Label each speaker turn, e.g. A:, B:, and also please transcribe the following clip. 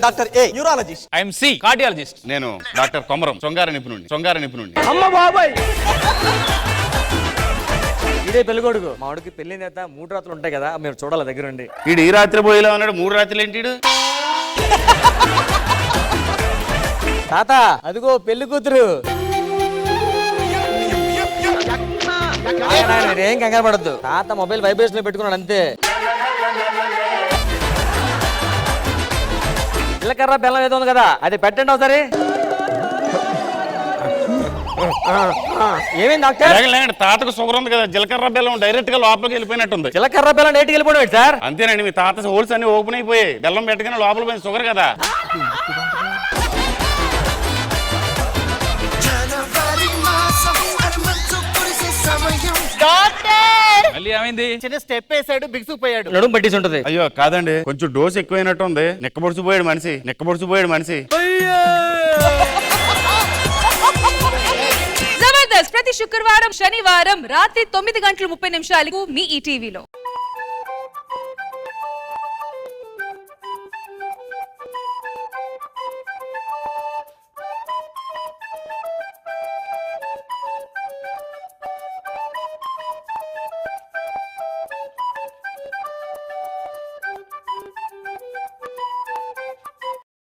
A: Doctor a neurologist.
B: I'm సి cardiologist.
C: నేను doctor Komaram సొంగార నిపుణుడిని.
A: అమ్మ బాబాయ్,
D: ఇదే పెళ్ళికొడుకు. మా వాడికి పెళ్లి చేత 3 రాత్రులు ఉంటాయి కదా, మీరు చూడాలి దగ్గర ఉండి.
C: వీడు ఈ రాత్రి పోయేలా ఉన్నాడు, 3 రాత్రులు ఏంటి?
D: తాత అదిగో పెళ్లి కూతురు. మీరేం కంగారు పడద్దు, తాత మొబైల్ వైబ్రేషన్ లో పెట్టుకున్నాడు అంతే. జీలకర్ర బెల్లం ఏదో ఉంది కదా, అది పెట్టండి ఒకసారి. ఏమైంది డాక్టర్?
C: తాతకు షుగర్ ఉంది కదా, జీలకర్ర బెల్లం డైరెక్ట్ గా లోపలికి వెళ్ళిపోయినట్టుంది.
D: జీలకర్ర బెల్లం డైరెక్ట్ వెళ్ళిపోవడం సార్?
C: అంతేనండి, మీ తాత హోల్స్ అన్ని ఓపెన్ అయిపోయాయి. బెల్లం పెట్టగానే లోపల పోయింది షుగర్ కదా.
B: మళ్ళీ ఏమైంది?
A: చిన్న స్టెప్ వేసాడు, బిగుసుకుపోయాడు.
D: నడుము పట్టేసి ఉంటది.
C: అయ్యో కాదండి, కొంచెం డోస్ ఎక్కువైనట్టు ఉంది. నిక్కబొడిచిపోయాడు మనిషి.
E: జబర్దస్త్ ప్రతి శుక్రవారం శనివారం రాత్రి 9:30 మీ ఈటీవీలో.